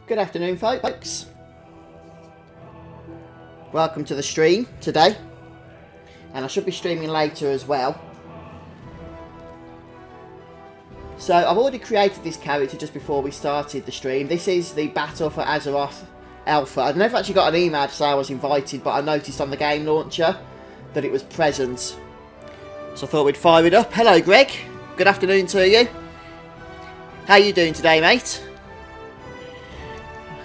Good afternoon, folks. Welcome to the stream today. And I should be streaming later as well. So, I've already created this character just before we started the stream. This is the Battle for Azeroth Alpha. I've never actually got an email to say I was invited, but I noticed on the game launcher that it was present. So I thought we'd fire it up. Hello, Greg. Good afternoon to you. How are you doing today, mate?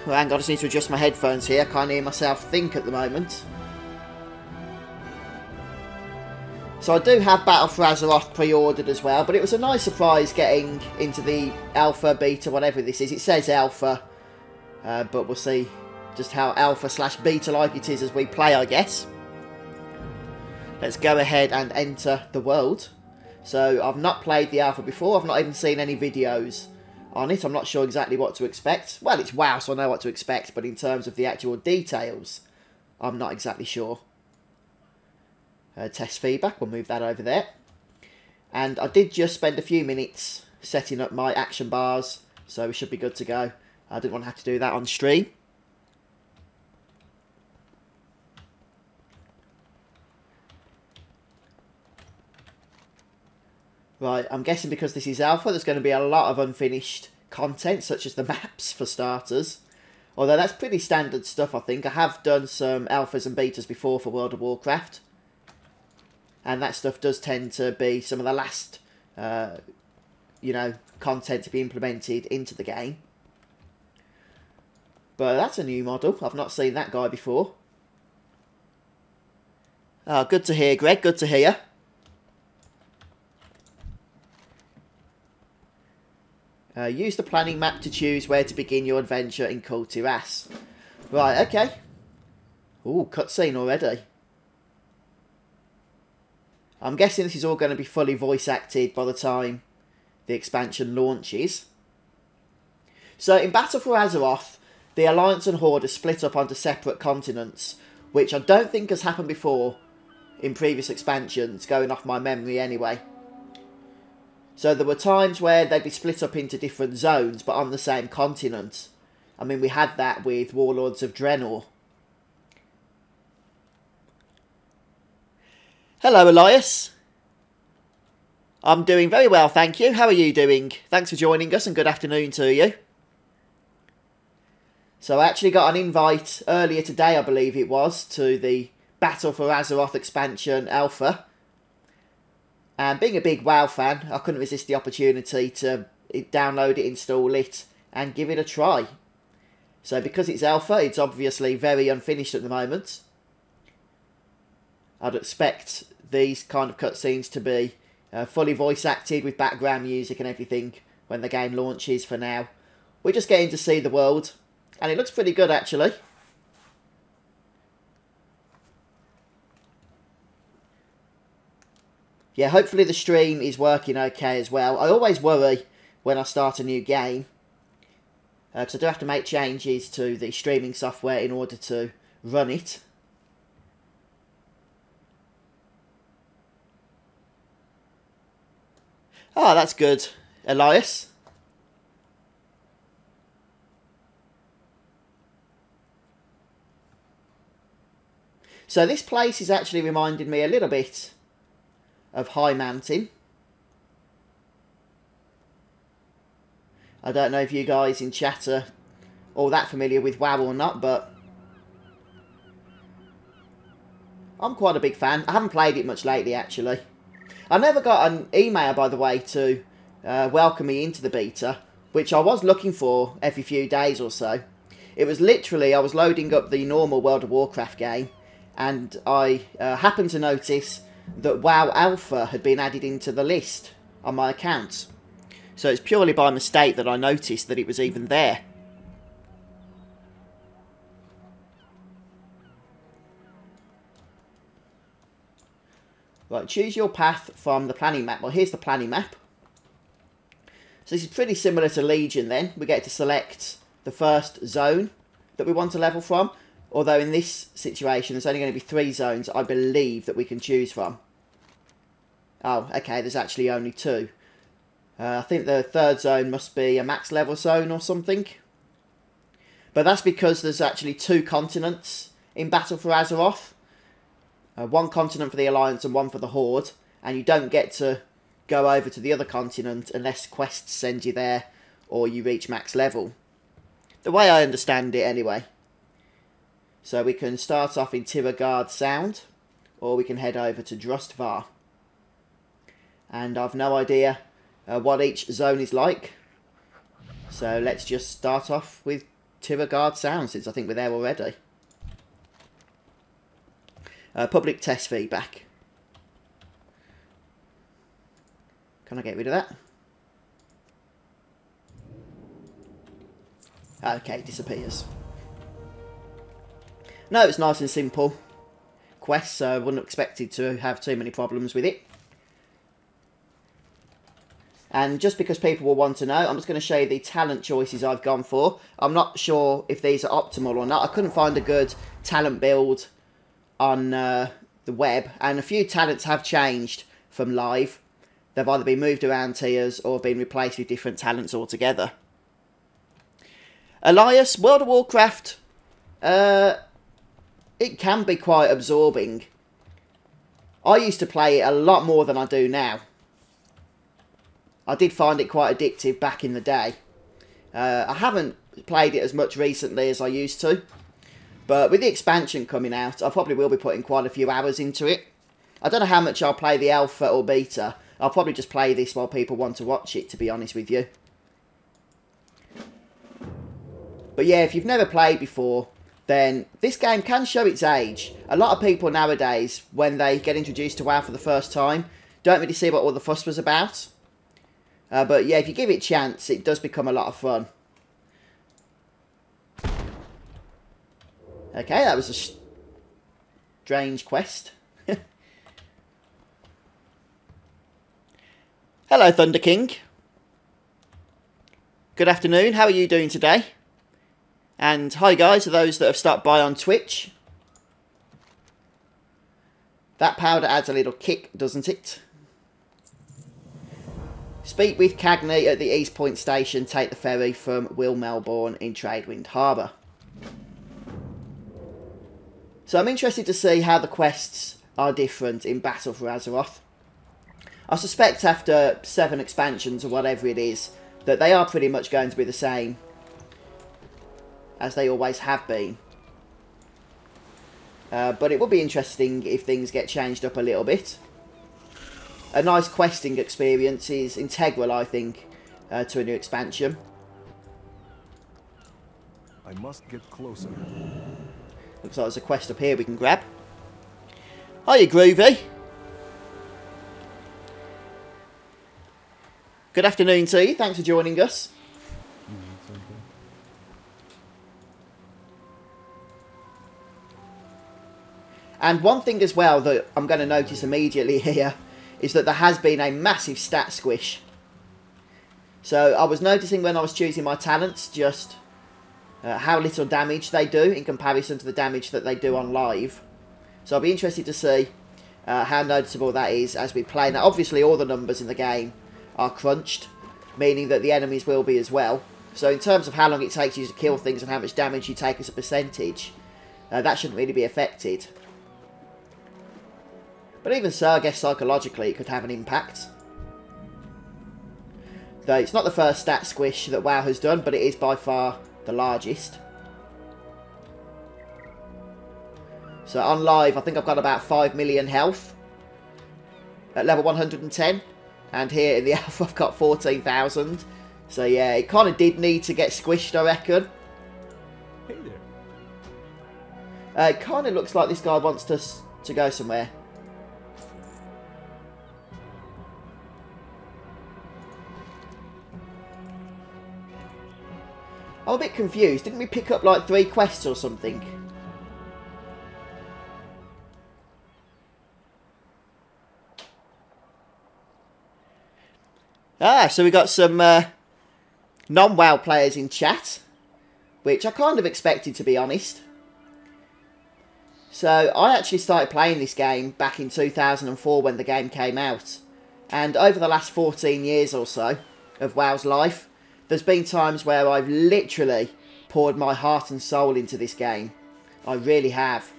Well, hang on, I just need to adjust my headphones here. I can't hear myself think at the moment. So I do have Battle for Azeroth pre-ordered as well, but it was a nice surprise getting into the alpha, beta, whatever this is. It says alpha, but we'll see just how alpha/beta-like it is as we play, I guess. Let's go ahead and enter the world. So I've not played the alpha before. I've not even seen any videos on it. I'm not sure exactly what to expect. Well, it's WoW, so I know what to expect, but in terms of the actual details, I'm not exactly sure. Test feedback, we'll move that over there. And I did just spend a few minutes setting up my action bars, so we should be good to go. I didn't want to have to do that on stream. Right, I'm guessing because this is alpha, there's going to be a lot of unfinished content, such as the maps, for starters. Although that's pretty standard stuff, I think. I have done some alphas and betas before for World of Warcraft. And that stuff does tend to be some of the last, content to be implemented into the game. But that's a new model. I've not seen that guy before. Oh, good to hear, Greg. Good to hear. Use the planning map to choose where to begin your adventure in Kultiras. Right, okay. Ooh, cutscene already. I'm guessing this is all going to be fully voice acted by the time the expansion launches. So in Battle for Azeroth, the Alliance and Horde are split up onto separate continents, which I don't think has happened before in previous expansions, going off my memory anyway. So there were times where they'd be split up into different zones, but on the same continent. I mean, we had that with Warlords of Draenor. Hello, Elias. I'm doing very well, thank you. How are you doing? Thanks for joining us and good afternoon to you. So I actually got an invite earlier today, I believe it was, to the Battle for Azeroth expansion alpha. And being a big WoW fan, I couldn't resist the opportunity to download it, install it, and give it a try. So because it's alpha, it's obviously very unfinished at the moment. I'd expect these kind of cutscenes to be fully voice acted with background music and everything when the game launches for now. We're just getting to see the world, and it looks pretty good actually. Yeah, hopefully the stream is working okay as well. I always worry when I start a new game, because I do have to make changes to the streaming software in order to run it. Oh, that's good, Elias. So this place is actually reminding me a little bit of High Mountain. I don't know if you guys in chat are all that familiar with WoW or not, but I'm quite a big fan. I haven't played it much lately, actually. I never got an email, by the way, to welcome me into the beta, which I was looking for every few days or so. It was literally, I was loading up the normal World of Warcraft game, and I happened to notice that WoW Alpha had been added into the list on my account. So it's purely by mistake that I noticed that it was even there. Right, choose your path from the planning map. Well, here's the planning map. So this is pretty similar to Legion then. We get to select the first zone that we want to level from. Although in this situation, there's only going to be 3 zones, I believe, that we can choose from. Oh, okay, there's actually only 2. I think the third zone must be a max level zone or something. But that's because there's actually 2 continents in Battle for Azeroth. One continent for the Alliance and one for the Horde. And you don't get to go over to the other continent unless quests send you there or you reach max level. The way I understand it anyway. So we can start off in Tiragarde Sound, or we can head over to Drustvar. And I've no idea what each zone is like. So let's just start off with Tiragarde Sound, since I think we're there already. Public test feedback. Can I get rid of that? Okay, it disappears. No, it's nice and simple quest, so I wouldn't expect it to have too many problems with it. And just because people will want to know, I'm just going to show you the talent choices I've gone for. I'm not sure if these are optimal or not. I couldn't find a good talent build on the web, and a few talents have changed from live. They've either been moved around tiers or been replaced with different talents altogether. Elias, World of Warcraft, it can be quite absorbing. I used to play it a lot more than I do now. I did find it quite addictive back in the day. I haven't played it as much recently as I used to. But with the expansion coming out, I probably will be putting quite a few hours into it. I don't know how much I'll play the alpha or beta. I'll probably just play this while people want to watch it, to be honest with you. But yeah, if you've never played before, then this game can show its age. A lot of people nowadays, when they get introduced to WoW for the first time, don't really see what all the fuss was about. But yeah, if you give it a chance, it does become a lot of fun. Okay, that was a strange quest. Hello, Thunder King. Good afternoon, how are you doing today? And hi guys, to those that have stopped by on Twitch. That powder adds a little kick, doesn't it? Speak with Cagney at the East Point Station. Take the ferry from Will Melbourne in Tradewind Harbour. So I'm interested to see how the quests are different in Battle for Azeroth. I suspect after 7 expansions or whatever it is, that they are pretty much going to be the same as they always have been. But it will be interesting if things get changed up a little bit. A nice questing experience is integral, I think, to a new expansion. I must get closer. Looks like there's a quest up here we can grab. Hiya, Groovy. Good afternoon to you. Thanks for joining us. And one thing as well that I'm going to notice immediately here is that there has been a massive stat squish. So I was noticing when I was choosing my talents just how little damage they do in comparison to the damage that they do on live. So I'll be interested to see how noticeable that is as we play. Now obviously all the numbers in the game are crunched, meaning that the enemies will be as well. So in terms of how long it takes you to kill things and how much damage you take as a percentage, that shouldn't really be affected. But even so, I guess psychologically it could have an impact. Though it's not the first stat squish that WoW has done, but it is by far the largest. So on live, I think I've got about 5 million health at level 110. And here in the alpha, I've got 14,000. So yeah, it kind of did need to get squished, I reckon. Hey there. It kind of looks like this guy wants to go somewhere. I'm a bit confused. Didn't we pick up like 3 quests or something? Ah, so we got some non-WoW players in chat, which I kind of expected, to be honest. So I actually started playing this game back in 2004 when the game came out. And over the last 14 years or so of WoW's life, there's been times where I've literally poured my heart and soul into this game. I really have.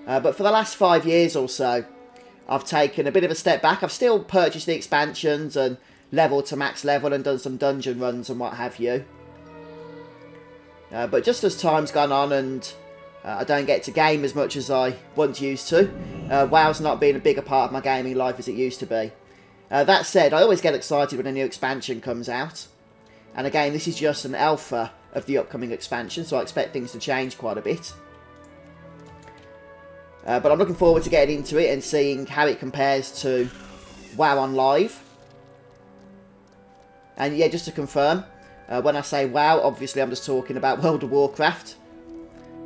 But for the last 5 years or so, I've taken a bit of a step back. I've still purchased the expansions and leveled to max level and done some dungeon runs and what have you. But just as time's gone on and I don't get to game as much as I once used to, WoW's not been a bigger part of my gaming life as it used to be. That said, I always get excited when a new expansion comes out. And again, this is just an alpha of the upcoming expansion, so I expect things to change quite a bit. But I'm looking forward to getting into it and seeing how it compares to WoW on Live. And yeah, just to confirm, when I say WoW, obviously I'm just talking about World of Warcraft.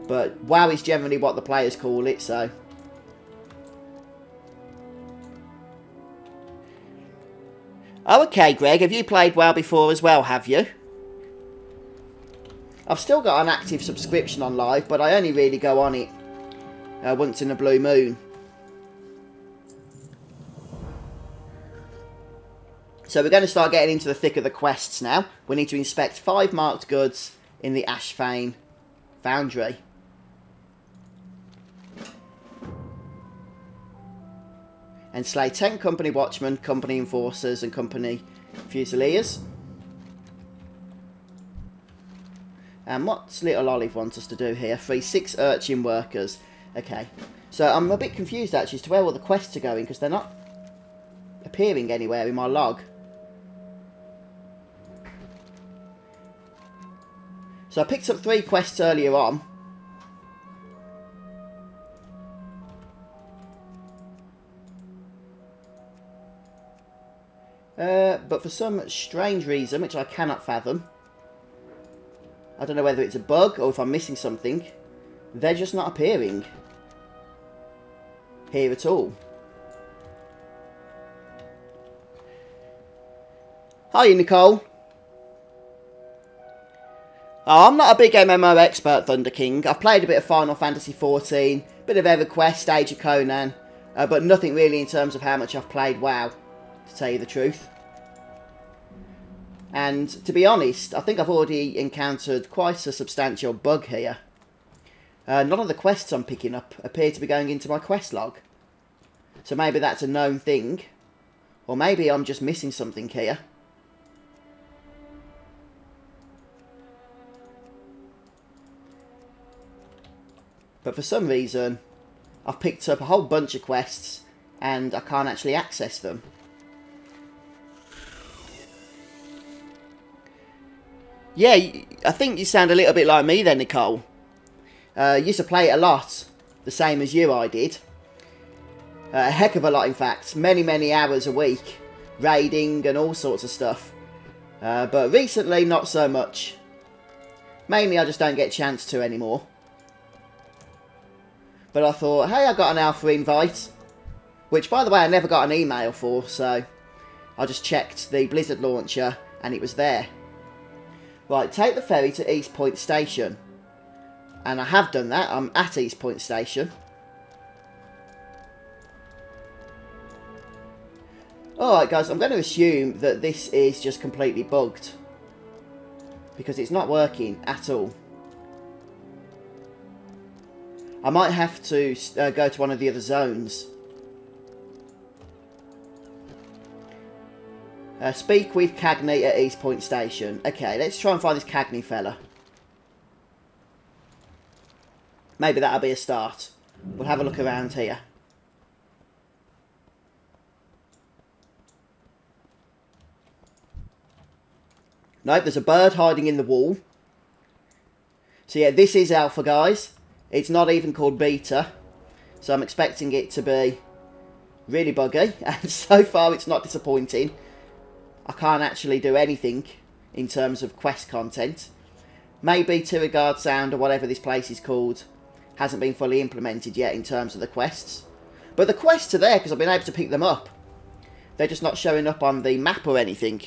But WoW is generally what the players call it, so... Oh, okay, Greg, have you played WoW before as well, have you? I've still got an active subscription on Live, but I only really go on it once in a blue moon. So we're going to start getting into the thick of the quests now. We need to inspect 5 marked goods in the Ashfane Foundry. And slay 10 company watchmen, company enforcers and company fusiliers. And what's Little Olive wants us to do here? Free 6 urchin workers. Okay, so I'm a bit confused actually as to where all the quests are going, because they're not appearing anywhere in my log. So I picked up 3 quests earlier on. But for some strange reason, which I cannot fathom, I don't know whether it's a bug or if I'm missing something, they're just not appearing here at all. Hi, Nicole. Oh, I'm not a big MMO expert, Thunder King. I've played a bit of Final Fantasy XIV, bit of EverQuest, Age of Conan, but nothing really in terms of how much I've played WoW, to tell you the truth. And to be honest, I think I've already encountered quite a substantial bug here. None of the quests I'm picking up appear to be going into my quest log. So maybe that's a known thing. Or maybe I'm just missing something here. But for some reason, I've picked up a whole bunch of quests and I can't actually access them. Yeah, I think you sound a little bit like me then, Nicole. Used to play it a lot, the same as you I did. A heck of a lot, in fact. Many, many hours a week. Raiding and all sorts of stuff. But recently, not so much. Mainly, I just don't get a chance to anymore. But I thought, hey, I got an alpha invite. Which, by the way, I never got an email for, so... I just checked the Blizzard launcher, and it was there. Right, take the ferry to East Point Station. And I have done that. I'm at East Point Station. Alright guys, I'm going to assume that this is just completely bugged. Because it's not working at all. I might have to go to one of the other zones. Speak with Cagney at East Point Station. Okay, let's try and find this Cagney fella. Maybe that'll be a start. We'll have a look around here. Nope, there's a bird hiding in the wall. So yeah, this is alpha, guys. It's not even called beta. So I'm expecting it to be really buggy. And so far it's not disappointing. I can't actually do anything in terms of quest content. Maybe Tiragarde Sound or whatever this place is called hasn't been fully implemented yet in terms of the quests. But the quests are there because I've been able to pick them up. They're just not showing up on the map or anything.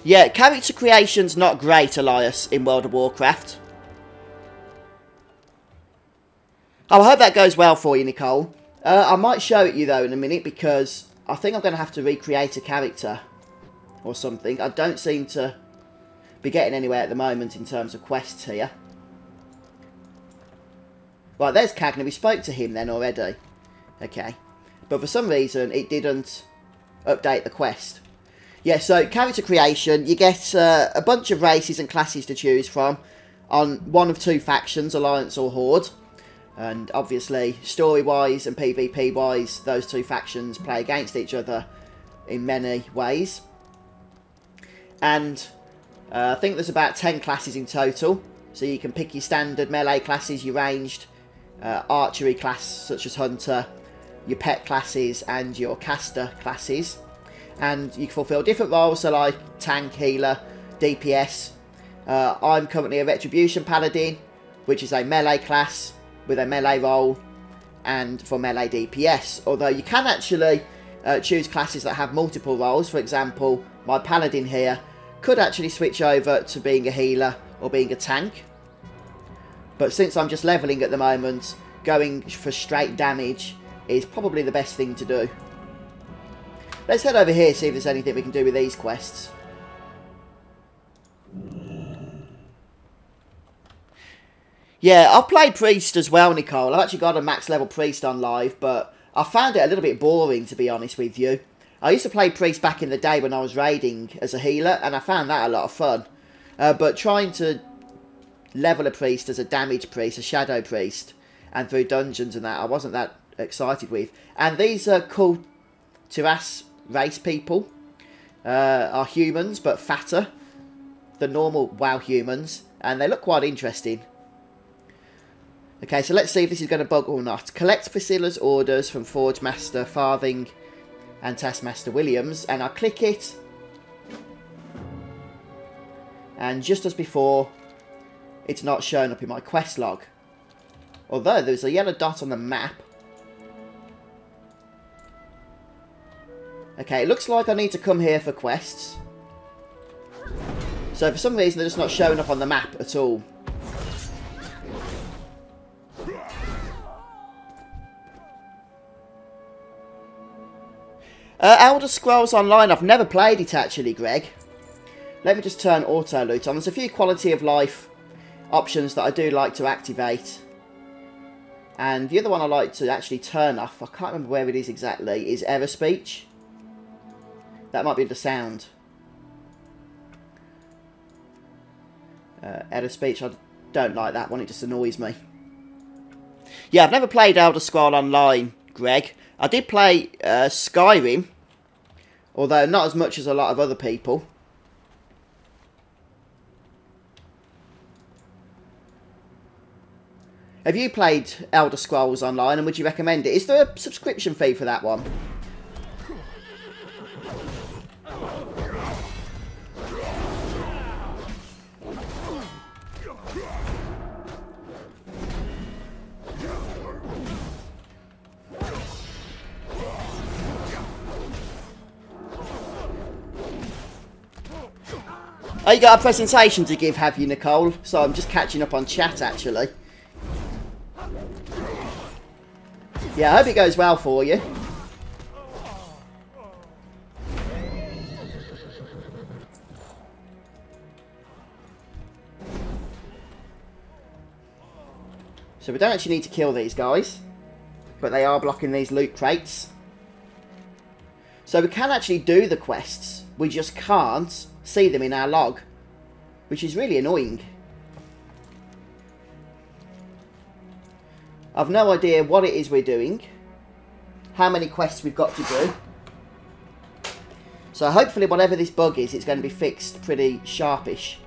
Yeah, character creation's not great, Elias, in World of Warcraft. Oh, I hope that goes well for you, Nicole. I might show it you, though, in a minute, because I think I'm going to have to recreate a character or something. I don't seem to be getting anywhere at the moment in terms of quests here. Right, there's Cagna. We spoke to him then already. Okay. But for some reason, it didn't update the quest. Yeah, so character creation. You get a bunch of races and classes to choose from on one of two factions, Alliance or Horde. And obviously, story-wise and PvP-wise, those two factions play against each other in many ways. And I think there's about 10 classes in total. So you can pick your standard melee classes, your ranged, archery class such as Hunter, your pet classes and your caster classes. And you can fulfill different roles, so like tank, healer, DPS. I'm currently a Retribution Paladin, which is a melee class with a melee role and for melee DPS. Although you can actually choose classes that have multiple roles. For example, my Paladin here could actually switch over to being a healer or being a tank. But since I'm just leveling at the moment, going for straight damage is probably the best thing to do. Let's head over here, see if there's anything we can do with these quests. Yeah, I've played Priest as well, Nicole. I've actually got a max level Priest on live, but I found it a little bit boring, to be honest with you. I used to play Priest back in the day when I was raiding as a healer, and I found that a lot of fun. But trying to level a Priest as a damage Priest, a Shadow Priest, and through dungeons and that, I wasn't that excited with. And these are cool Tiragarde race people. Are humans, but fatter than normal WoW humans, and they look quite interesting. Okay, so let's see if this is going to bug or not. Collect Priscilla's orders from Forge Master Farthing and Taskmaster Williams, and I'll click it. And just as before, it's not showing up in my quest log. Although there's a yellow dot on the map. Okay, it looks like I need to come here for quests. So for some reason they're just not showing up on the map at all. Elder Scrolls Online, I've never played it actually, Greg. Let me just turn auto loot on. There's a few quality of life options that I do like to activate. And the other one I like to actually turn off, I can't remember where it is exactly, is error speech. That might be the sound. Error speech, I don't like that one, it just annoys me. Yeah, I've never played Elder Scrolls Online, Greg. I did play Skyrim, although not as much as a lot of other people. Have you played Elder Scrolls Online, and would you recommend it? Is there a subscription fee for that one? Oh, you got a presentation to give, have you, Nicole? So I'm just catching up on chat, actually. Yeah, I hope it goes well for you. So we don't actually need to kill these guys, but they are blocking these loot crates. So we can actually do the quests, we just can't see them in our log, which is really annoying. I've no idea what it is we're doing, how many quests we've got to do. So hopefully whatever this bug is, it's going to be fixed pretty sharpish.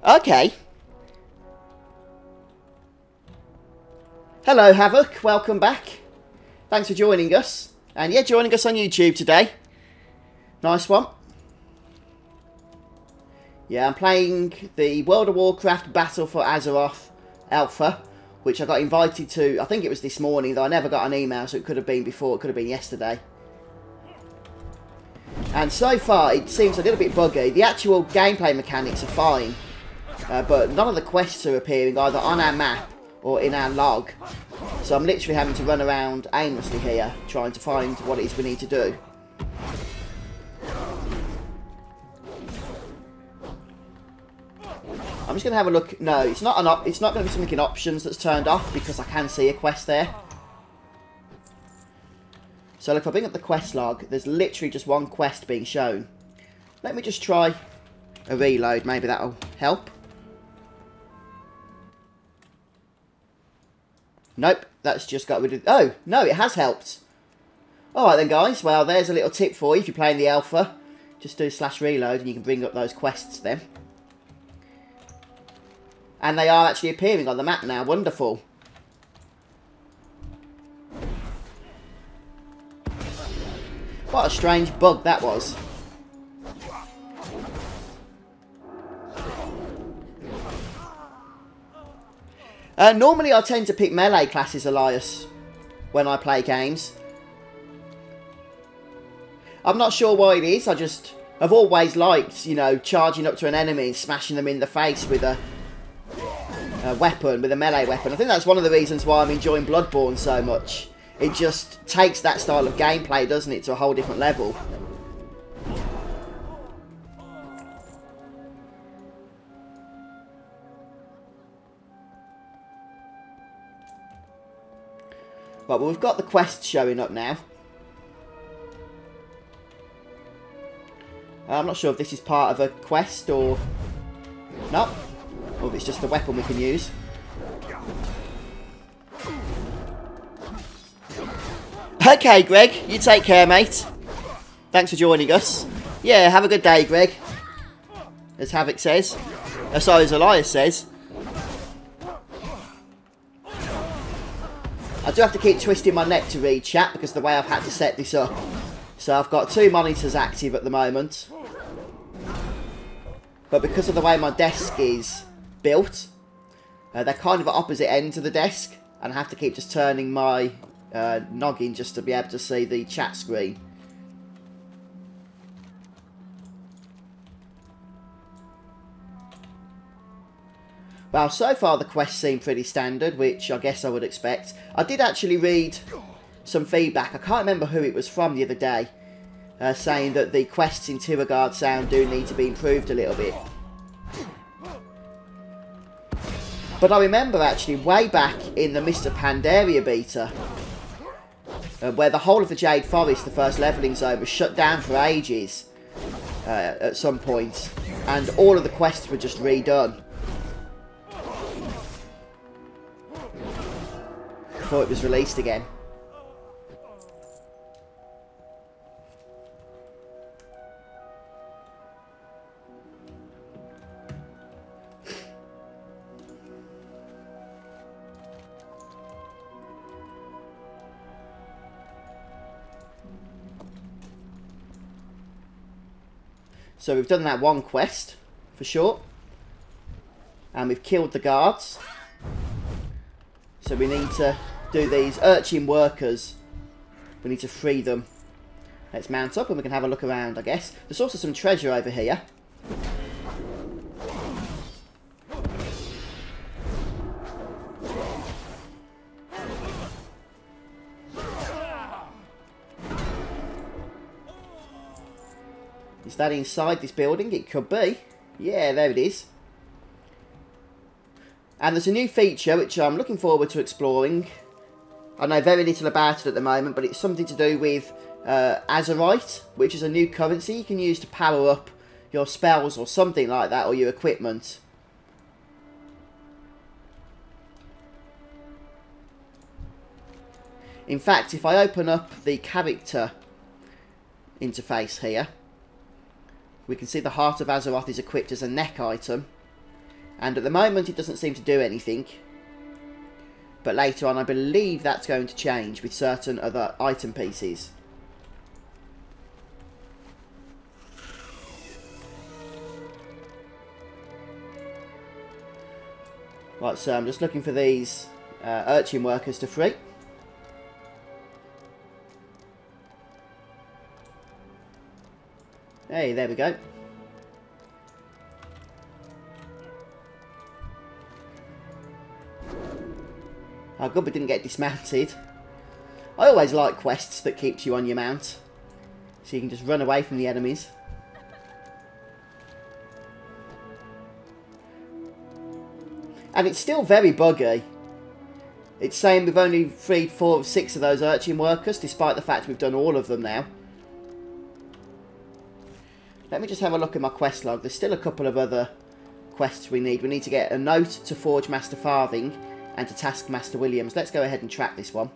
Okay. Hello, Havoc. Welcome back. Thanks for joining us. And yeah, joining us on YouTube today. Nice one. Yeah, I'm playing the World of Warcraft Battle for Azeroth Alpha, which I got invited to, I think it was this morning, though I never got an email, so it could have been before, it could have been yesterday. And so far, it seems a little bit buggy. The actual gameplay mechanics are fine, but none of the quests are appearing either on our map or in our log. So I'm literally having to run around aimlessly here, trying to find what it is we need to do. I'm just going to have a look. No, it's not it's not going to be something in options that's turned off, because I can see a quest there. So if I bring up the quest log, there's literally just one quest being shown. Let me just try a reload, maybe that'll help. Nope, that's just got rid of... Oh, no, it has helped. Alright then, guys. Well, there's a little tip for you if you're playing the alpha. Just do /reload and you can bring up those quests then. And they are actually appearing on the map now. Wonderful. What a strange bug that was. Normally I tend to pick melee classes, Elias, when I play games. I'm not sure why it is. I've always liked, you know, charging up to an enemy and smashing them in the face with a weapon, with a melee weapon. I think that's one of the reasons why I'm enjoying Bloodborne so much. It just takes that style of gameplay, doesn't it, to a whole different level. Right, well, we've got the quest showing up now. I'm not sure if this is part of a quest or not, or if it's just a weapon we can use. Okay, Greg, you take care, mate. Thanks for joining us. Yeah, have a good day, Greg. As Havoc says. Sorry, as Elias says. I do have to keep twisting my neck to read chat because of the way I've had to set this up. So I've got 2 monitors active at the moment. But because of the way my desk is built, they're kind of at opposite ends of the desk. And I have to keep just turning my noggin just to be able to see the chat screen. Well, so far the quests seem pretty standard, which I guess I would expect. I did actually read some feedback. I can't remember who it was from the other day, saying that the quests in Tiragarde Sound do need to be improved a little bit. But I remember actually way back in the Mr. Pandaria beta, where the whole of the Jade Forest, the first levelling zone, was shut down for ages at some point, and all of the quests were just redone before it was released again. So we've done that one quest, for sure. And we've killed the guards. So we need to do these urchin workers. We need to free them. Let's mount up and we can have a look around, I guess. There's also some treasure over here. Is that inside this building? It could be. Yeah, there it is. And there's a new feature which I'm looking forward to exploring. I know very little about it at the moment, but it's something to do with Azeroth, which is a new currency you can use to power up your spells or something like that, or your equipment. In fact, if I open up the character interface here, we can see the Heart of Azeroth is equipped as a neck item. And at the moment it doesn't seem to do anything. But later on I believe that's going to change with certain other item pieces. Right, so I'm just looking for these urchin workers to free. Hey, there we go. Oh, good we didn't get dismounted. I always like quests that keeps you on your mount. So you can just run away from the enemies. And it's still very buggy. It's saying we've only freed 4 of 6 of those urchin workers, despite the fact we've done all of them now. Let me just have a look at my quest log. There's still a couple of other quests we need. We need to get a note to Forge Master Farthing and to task Master Williams. Let's go ahead and track this one.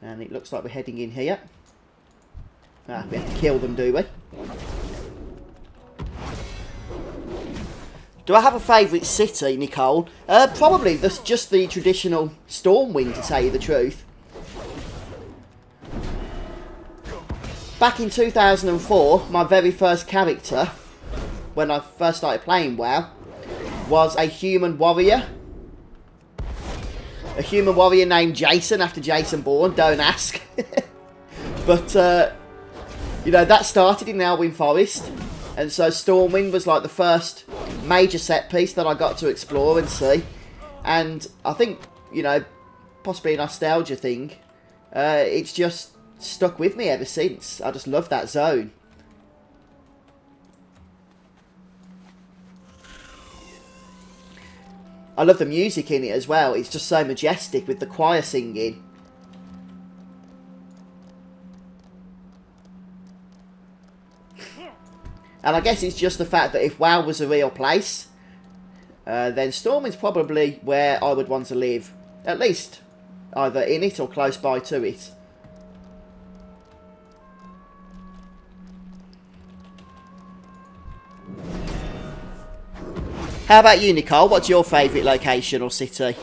And it looks like we're heading in here. Ah, we have to kill them, do we? Do I have a favourite city, Nicole? Probably just the traditional Stormwind, to tell you the truth. Back in 2004, my very first character, when I first started playing WoW, was a human warrior. A human warrior named Jason, after Jason Bourne, don't ask. But, you know, that started in Elwyn Forest. And so Stormwind was like the first major set piece that I got to explore and see. And I think, you know, possibly a nostalgia thing, it's just stuck with me ever since. I just love that zone. I love the music in it as well. It's just so majestic with the choir singing. And I guess it's just the fact that if WoW was a real place, then Stormwind's probably where I would want to live. At least either in it or close by to it. How about you, Nicole? What's your favourite location or city?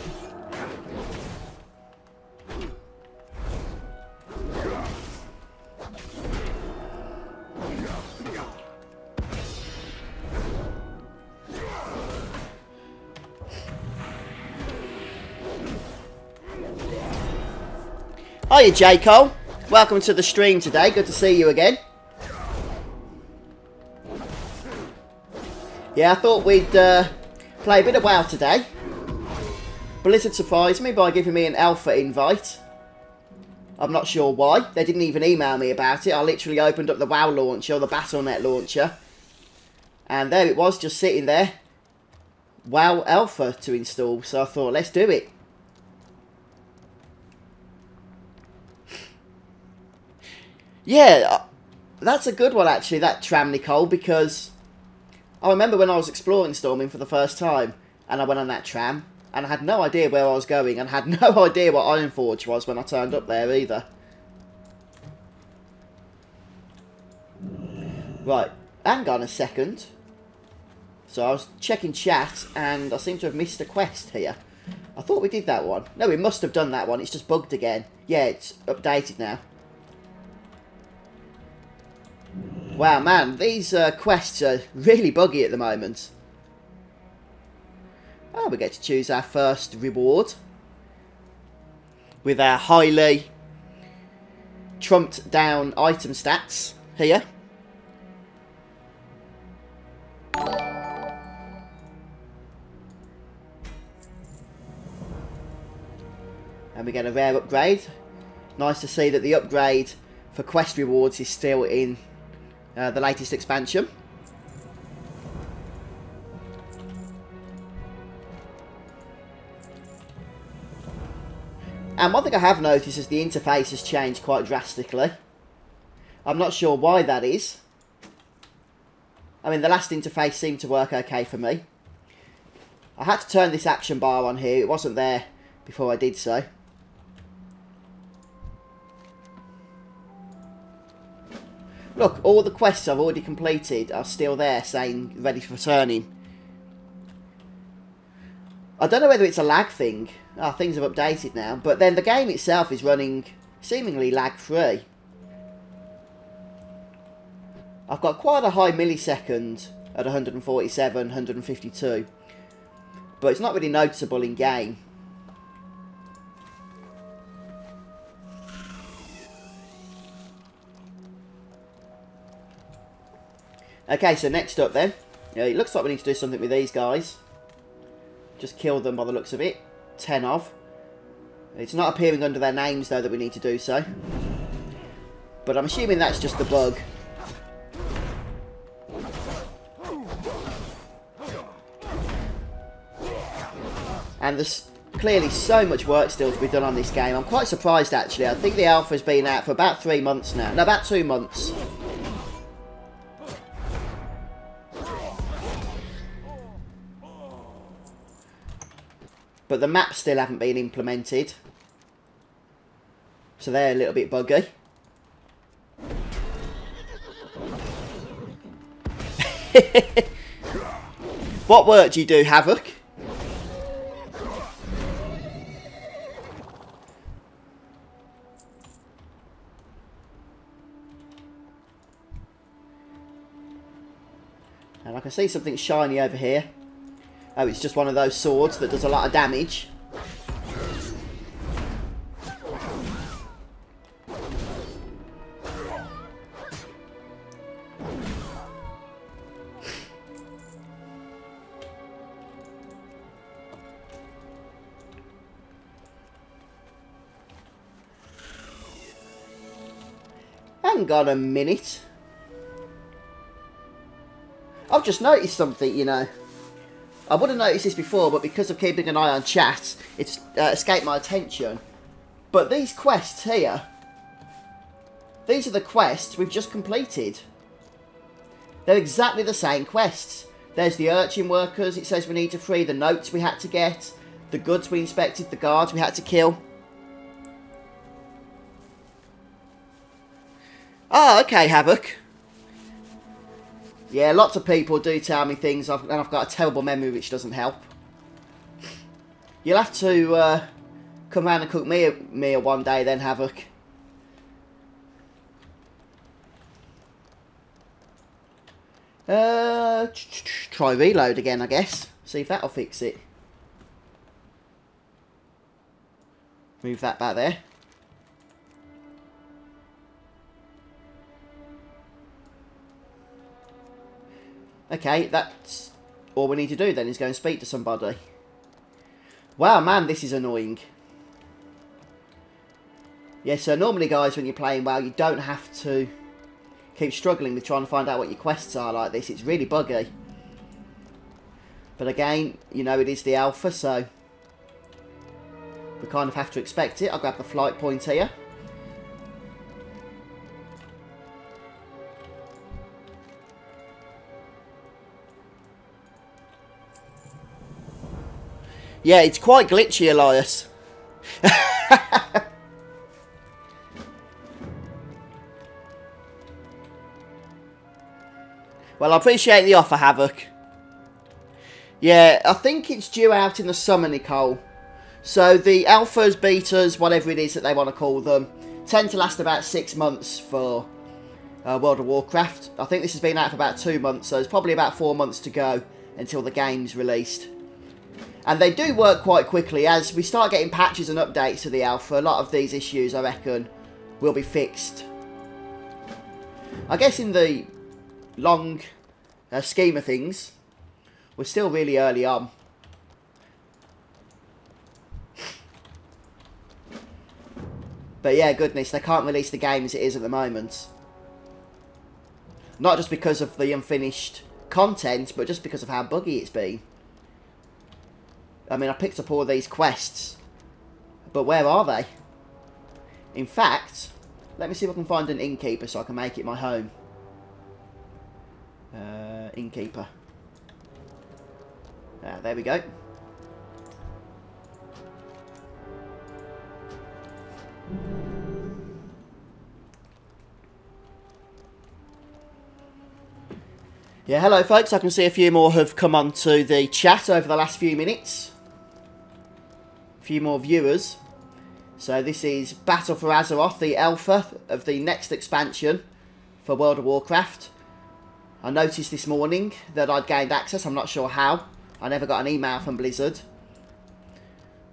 Hiya, J. Cole. Welcome to the stream today. Good to see you again. Yeah, I thought we'd play a bit of WoW today. Blizzard surprised me by giving me an alpha invite. I'm not sure why. They didn't even email me about it. I literally opened up the WoW launcher, the Battle.net launcher. And there it was, just sitting there. WoW alpha to install. So I thought, let's do it. Yeah, that's a good one actually, that tram, Nicole, because I remember when I was exploring Stormwind for the first time, and I went on that tram, and I had no idea where I was going, and had no idea what Ironforge was when I turned up there either. Right, hang on a second. So I was checking chat, and I seem to have missed a quest here. I thought we did that one. No, we must have done that one, it's just bugged again. Yeah, it's updated now. Wow, man, these quests are really buggy at the moment. Oh, we get to choose our first reward with our highly trumped down item stats here. And we get a rare upgrade. Nice to see that the upgrade for quest rewards is still in the latest expansion. And one thing I have noticed is the interface has changed quite drastically. I'm not sure why that is. I mean, the last interface seemed to work okay for me. I had to turn this action bar on here. It wasn't there before I did so. Look, all the quests I've already completed are still there, saying ready for turning. I don't know whether it's a lag thing. Oh, things have updated now. But then the game itself is running seemingly lag-free. I've got quite a high millisecond at 147, 152. But it's not really noticeable in game. Okay, so next up then. Yeah, it looks like we need to do something with these guys. Just kill them by the looks of it. 10 of. It's not appearing under their names though that we need to do so. But I'm assuming that's just the bug. And there's clearly so much work still to be done on this game. I'm quite surprised actually. I think the alpha's been out for about 3 months now. No, about 2 months. But the maps still haven't been implemented. So they're a little bit buggy. What work do you do, Havoc? And I can see something shiny over here. Oh, it's just one of those swords that does a lot of damage. Hang on a minute. I've just noticed something, you know. I would have noticed this before, but because of keeping an eye on chat, it's escaped my attention. But these quests here, these are the quests we've just completed. They're exactly the same quests. There's the urchin workers, it says we need to free, the notes we had to get, the goods we inspected, the guards we had to kill. Oh, okay, Havoc. Yeah, lots of people do tell me things, and I've got a terrible memory which doesn't help. You'll have to come round and cook me a meal one day then, Havoc. Try reload again, I guess. See if that'll fix it. Move that back there. Okay, that's all we need to do then, is go and speak to somebody. Wow, man, this is annoying. Yeah, so normally, guys, when you're playing WoW, you don't have to keep struggling with trying to find out what your quests are like this. It's really buggy. But again, you know, it is the alpha, so we kind of have to expect it. I'll grab the flight point here. Yeah, it's quite glitchy, Elias. Well, I appreciate the offer, Havoc. Yeah, I think it's due out in the summer, Nicole. So the alphas, betas, whatever it is that they want to call them, tend to last about 6 months for World of Warcraft. I think this has been out for about 2 months, so there's probably about 4 months to go until the game's released. And they do work quite quickly. As we start getting patches and updates to the alpha, a lot of these issues, I reckon, will be fixed. I guess in the long scheme of things, we're still really early on. But yeah, goodness, they can't release the game as it is at the moment. Not just because of the unfinished content, but just because of how buggy it's been. I mean, I picked up all these quests, but where are they? In fact, let me see if I can find an innkeeper so I can make it my home. Innkeeper. There we go. Yeah, hello folks, I can see a few more have come onto the chat over the last few minutes. A few more viewers. So this is Battle for Azeroth, the alpha of the next expansion for World of Warcraft. I noticed this morning that I'd gained access, I'm not sure how. I never got an email from Blizzard.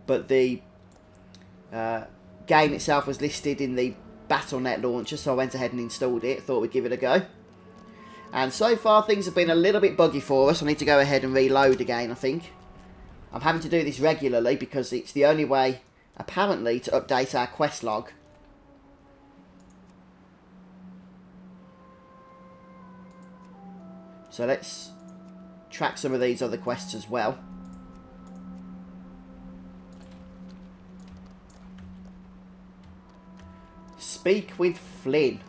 But the game itself was listed in the Battle.net launcher, so I went ahead and installed it, thought we'd give it a go. And so far things have been a little bit buggy for us. I need to go ahead and reload again, I think. I'm having to do this regularly because it's the only way, apparently, to update our quest log. So let's track some of these other quests as well. Speak with Flynn.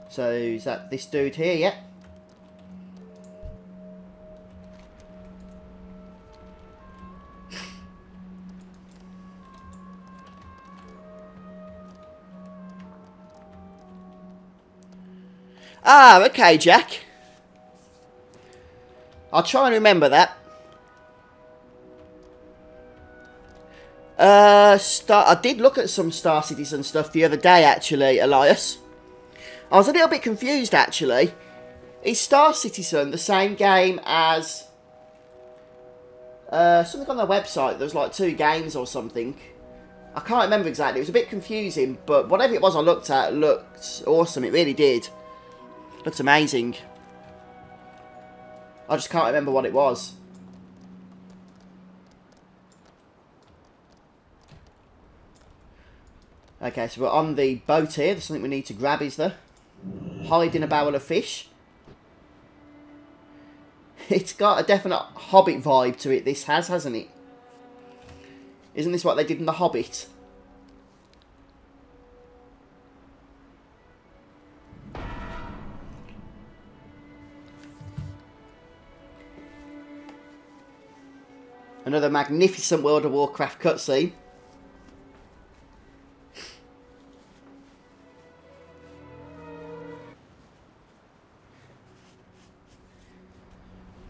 So is that this dude here? Yeah. Ah, okay, Jack. I'll try and remember that. I did look at some Star Citizen stuff the other day, actually, Elias. I was a little bit confused, actually. Is Star Citizen the same game as something on their website? There's like 2 games or something. I can't remember exactly. It was a bit confusing, but whatever it was I looked at looked awesome. It really did. Looks amazing. I just can't remember what it was. Okay, so we're on the boat here. There's something we need to grab, is there? Hide in a barrel of fish. It's got a definite Hobbit vibe to it, this has, hasn't it? Isn't this what they did in The Hobbit? Another magnificent World of Warcraft cutscene.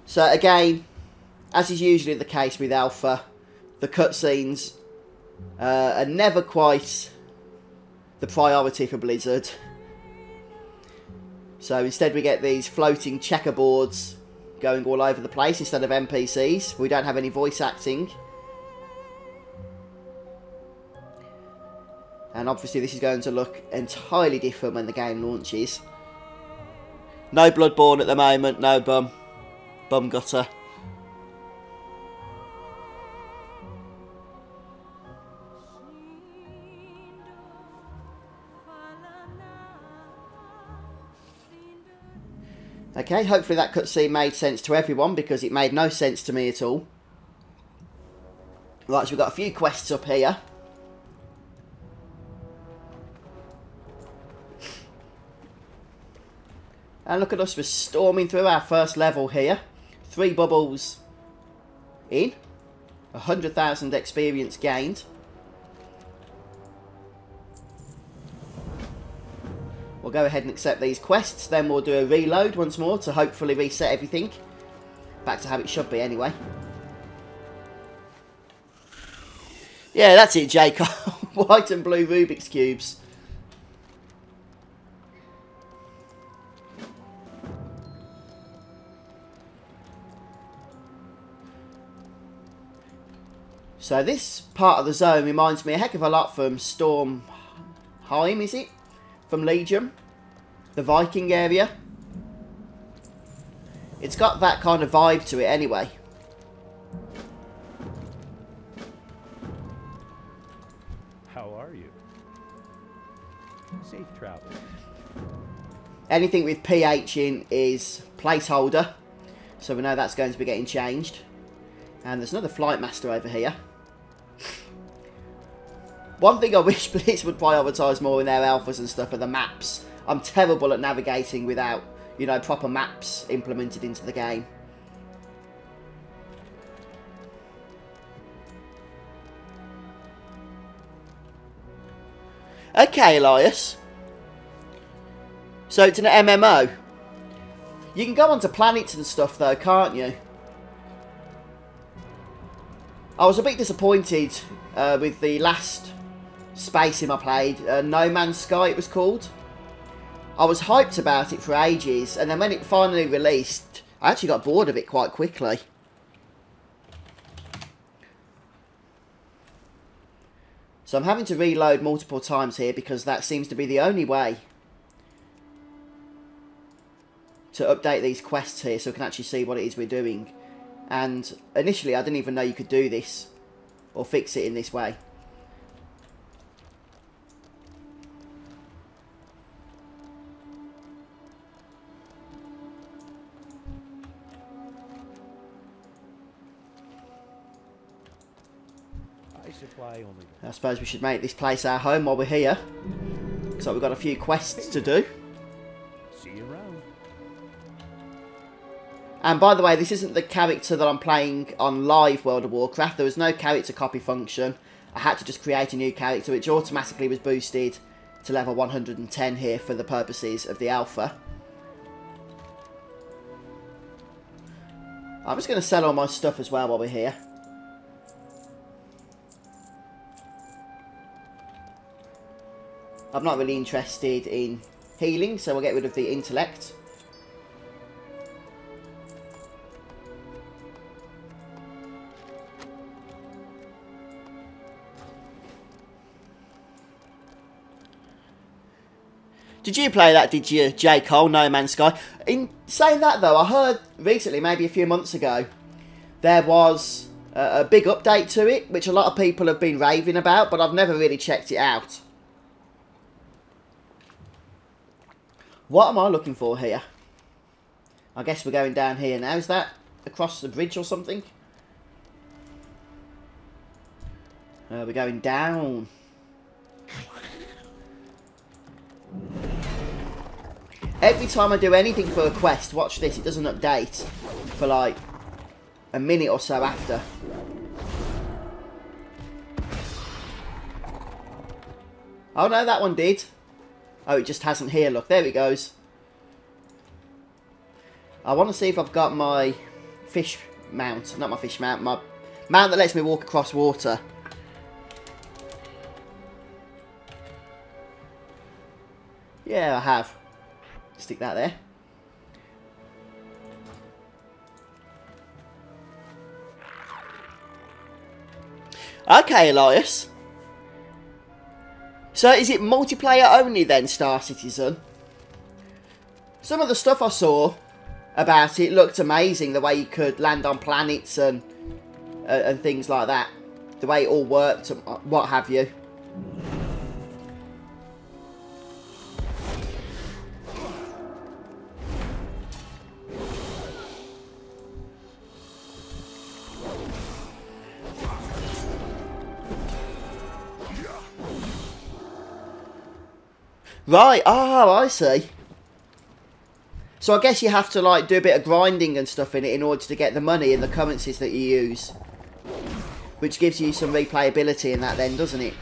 So again, as is usually the case with Alpha, the cutscenes are never quite the priority for Blizzard. So instead we get these floating checkerboards going all over the place instead of NPCs. We don't have any voice acting. And obviously this is going to look entirely different when the game launches. No Bloodborne at the moment, no bum gutter. Okay, hopefully that cutscene made sense to everyone, because it made no sense to me at all. Right, so we've got a few quests up here. And look at us, we're storming through our first level here. 3 bubbles in. 100,000 experience gained. We'll go ahead and accept these quests, then we'll do a reload once more to hopefully reset everything. Back to how it should be anyway. Yeah, that's it, Jacob. White and blue Rubik's Cubes. So this part of the zone reminds me a heck of a lot from Stormheim, is it? From Legion, the Viking area. It's got that kind of vibe to it anyway. How are you? Safe travel. Anything with PH in is placeholder, so we know that's going to be getting changed. And there's another Flight Master over here. One thing I wish Blitz would prioritise more in their alphas and stuff are the maps. I'm terrible at navigating without, you know, proper maps implemented into the game. Okay, Elias. So it's an MMO. You can go onto planets and stuff though, can't you? I was a bit disappointed with the last space sim I played, No Man's Sky it was called. I was hyped about it for ages, and then when it finally released, I actually got bored of it quite quickly. So I'm having to reload multiple times here because that seems to be the only way to update these quests here so we can actually see what it is we're doing. And initially I didn't even know you could do this or fix it in this way. I suppose we should make this place our home while we're here. Looks like we've got a few quests to do. See you around. And by the way, this isn't the character that I'm playing on live World of Warcraft. There was no character copy function. I had to just create a new character, which automatically was boosted to level 110 here for the purposes of the alpha. I'm just going to sell all my stuff as well while we're here. I'm not really interested in healing, so we'll get rid of the intellect. Did you play that, did you, J. Cole, No Man's Sky? In saying that, though, I heard recently, maybe a few months ago, there was a big update to it, which a lot of people have been raving about, but I've never really checked it out. What am I looking for here? I guess we're going down here now. Is that across the bridge or something? We're going down. Every time I do anything for a quest, watch this, it doesn't update for like a minute or so after. Oh no, that one did. Oh, it just hasn't here, look, there it goes. I want to see if I've got my fish mount, not my fish mount, my mount that lets me walk across water. Yeah, I have. Stick that there. Okay, Elias. So, is it multiplayer only then, Star Citizen? Some of the stuff I saw about it looked amazing. The way you could land on planets and things like that. The way it all worked and what have you. Right, oh, I see. So I guess you have to like do a bit of grinding and stuff in it in order to get the money and the currencies that you use. Which gives you some replayability in that then, doesn't it?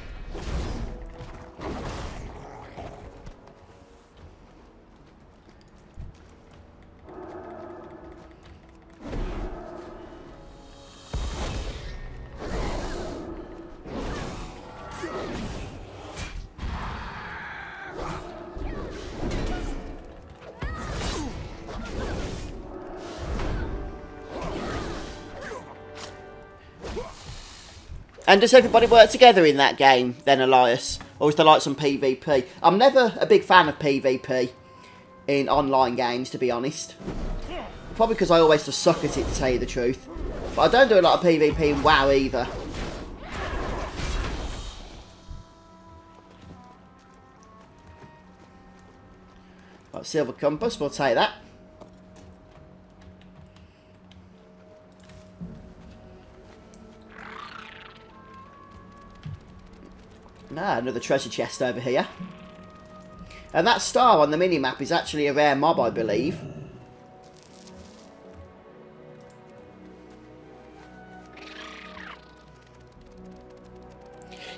And does everybody work together in that game, then, Elias? Or is there like some PvP? I'm never a big fan of PvP in online games, to be honest. Probably because I always just suck at it, to tell you the truth. But I don't do a lot of PvP in WoW either. Right, silver compass, we'll take that. Ah, another treasure chest over here. And that star on the minimap is actually a rare mob, I believe.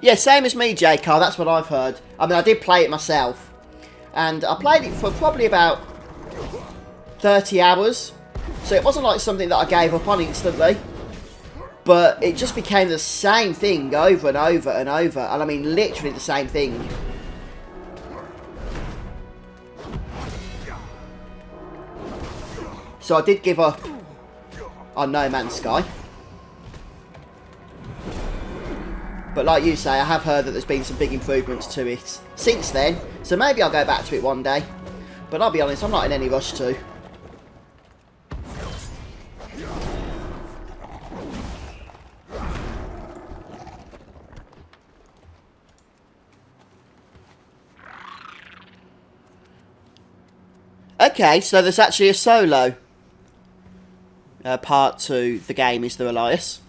Yeah, same as me, J-Car, that's what I've heard. I mean, I did play it myself. And I played it for probably about 30 hours. So it wasn't like something that I gave up on instantly. But it just became the same thing over and over and over. And I mean, literally the same thing. So I did give up on No Man's Sky. But like you say, I have heard that there's been some big improvements to it since then. So maybe I'll go back to it one day. But I'll be honest, I'm not in any rush to. Okay, so there's actually a solo part to the game, is there, Elias?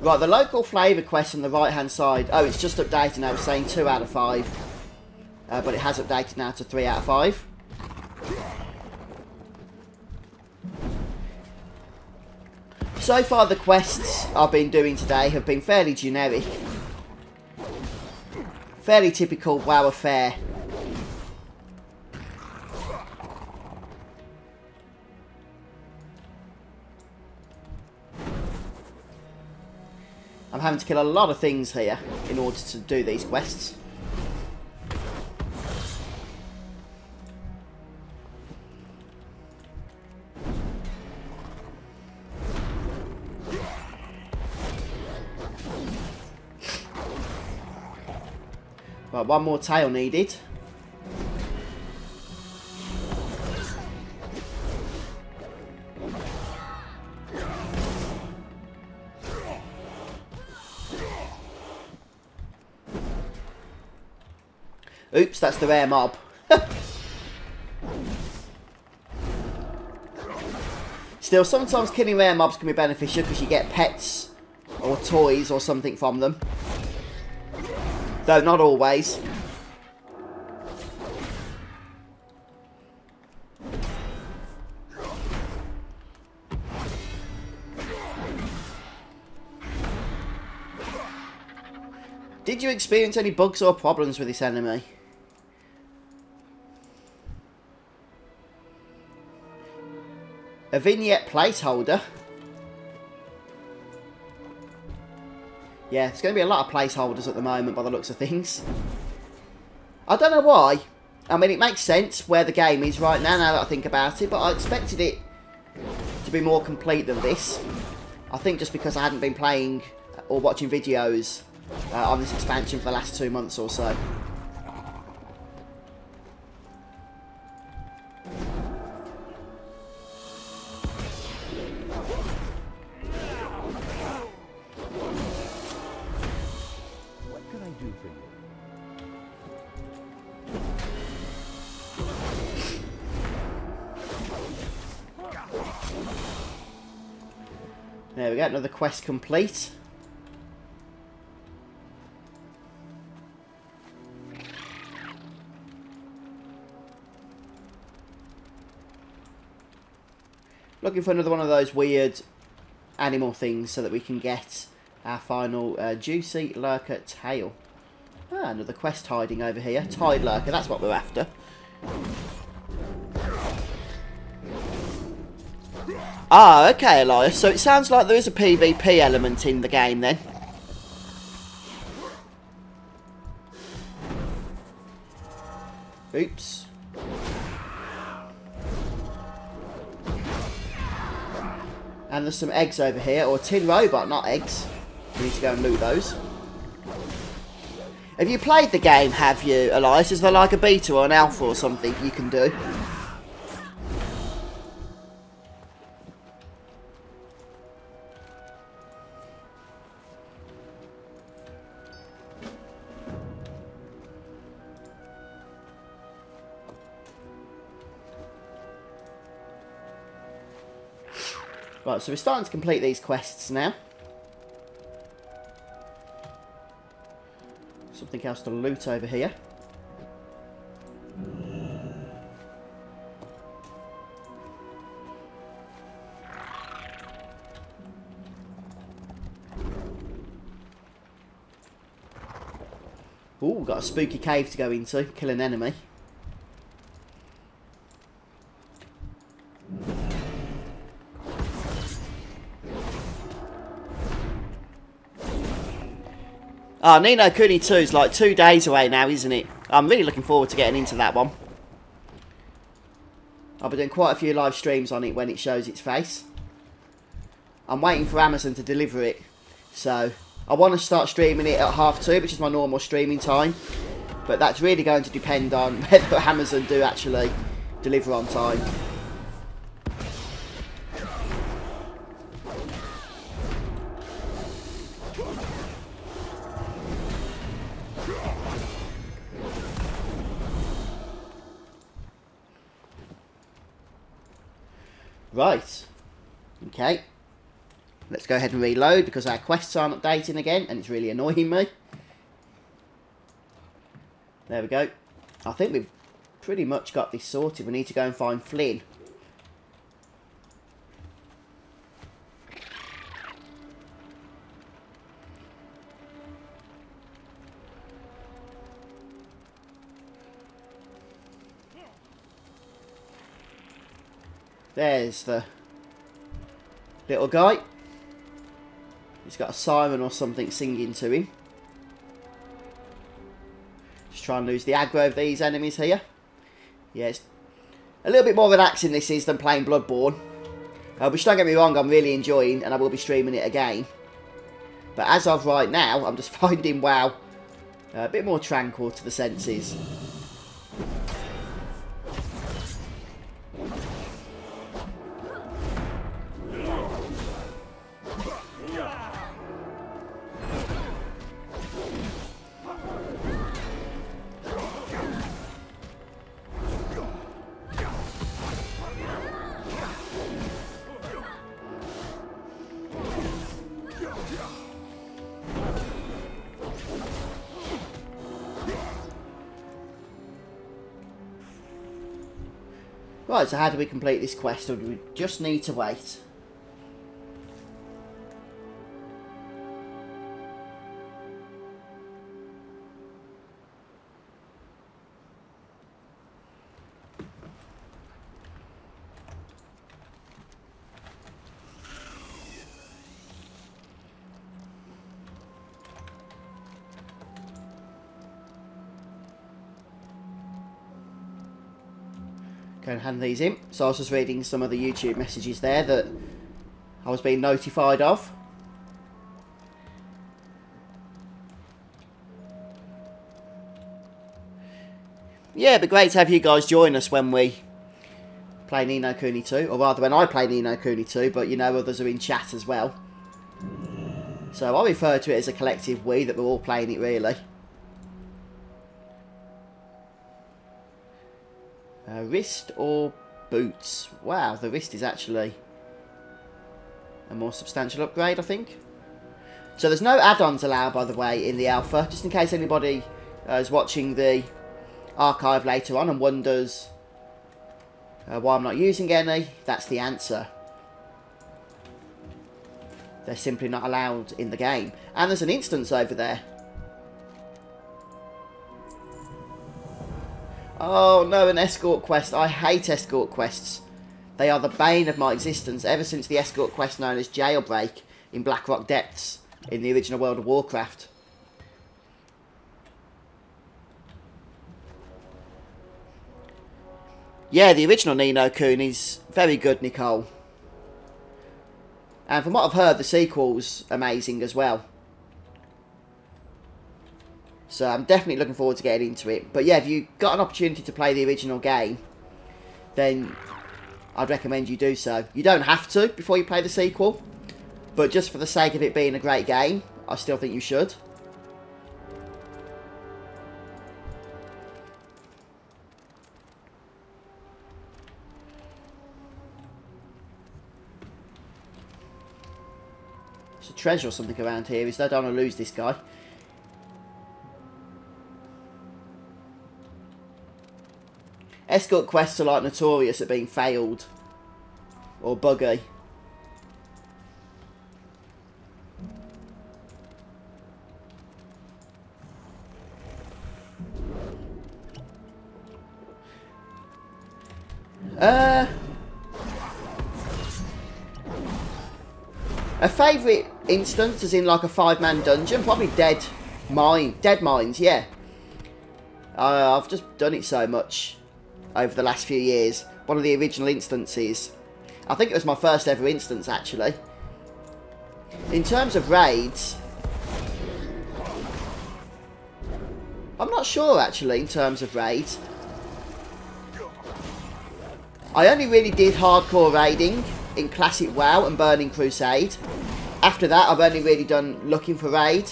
Right, the local flavour quest on the right hand side. Oh, it's just updated now. It's saying 2 out of 5. But it has updated now to 3 out of 5. So far the quests I've been doing today have been fairly generic. Fairly typical WoW affair. I'm having to kill a lot of things here in order to do these quests. Right, one more tail needed. Oops, that's the rare mob. Still, sometimes killing rare mobs can be beneficial because you get pets or toys or something from them. Though not always. Did you experience any bugs or problems with this enemy? A vignette placeholder. Yeah, there's going to be a lot of placeholders at the moment by the looks of things. I don't know why. I mean, it makes sense where the game is right now, now that I think about it, but I expected it to be more complete than this. I think just because I hadn't been playing or watching videos on this expansion for the last 2 months or so. There we go, another quest complete. Looking for another one of those weird animal things so that we can get our final juicy lurker tail. Ah, another quest hiding over here. Tide lurker, that's what we're after. Ah, okay, Elias. So it sounds like there is a PvP element in the game then. Oops. And there's some eggs over here, or tin robot, not eggs. We need to go and loot those. Have you played the game, have you, Elias? Is there like a beta or an alpha or something you can do? Right, so we're starting to complete these quests now. Something else to loot over here. Ooh, got a spooky cave to go into, kill an enemy. Oh, Ni no Kuni 2 is like 2 days away now, isn't it? I'm really looking forward to getting into that one. I'll be doing quite a few live streams on it when it shows its face. I'm waiting for Amazon to deliver it. So, I want to start streaming it at 2:30, which is my normal streaming time. But that's really going to depend on whether Amazon do actually deliver on time. Right. Okay. Let's go ahead and reload because our quests aren't updating again and it's really annoying me. There we go. I think we've pretty much got this sorted. We need to go and find Flynn. There's the little guy. He's got a siren or something singing to him. Just try and lose the aggro of these enemies here. Yeah, it's a little bit more relaxing this is than playing Bloodborne. Which don't get me wrong, I'm really enjoying and I will be streaming it again. But as of right now, I'm just finding WoW a bit more tranquil to the senses. Right, so how do we complete this quest, or do we just need to wait? Go and hand these in. So I was just reading some of the YouTube messages there that I was being notified of. Yeah, it'd be great to have you guys join us when we play Ni no Kuni 2. Or rather, when I play Ni no Kuni 2, but you know, others are in chat as well. So I refer to it as a collective we, that we're all playing it really. Wrist or boots? Wow, the wrist is actually a more substantial upgrade, I think. So there's no add-ons allowed, by the way, in the alpha. Just in case anybody is watching the archive later on and wonders why I'm not using any, that's the answer. They're simply not allowed in the game. And there's an instance over there. Oh no, an escort quest. I hate escort quests. They are the bane of my existence ever since the escort quest known as Jailbreak in Blackrock Depths in the original World of Warcraft. Yeah, the original Ni no Kuni's very good, Nicole. And from what I've heard, the sequel's amazing as well. So I'm definitely looking forward to getting into it. But yeah, if you got an opportunity to play the original game, then I'd recommend you do so. You don't have to before you play the sequel, but just for the sake of it being a great game, I still think you should. There's a treasure or something around here, is there? I don't want to lose this guy. Escort quests are like notorious at being failed or buggy. A favourite instance is in like a 5-man dungeon, probably Dead Mines, yeah. I've just done it so much over the last few years. One of the original instances. I think it was my first ever instance, actually. In terms of raids, I'm not sure, actually, in terms of raids. I only really did hardcore raiding in Classic WoW and Burning Crusade. After that, I've only really done looking for raid,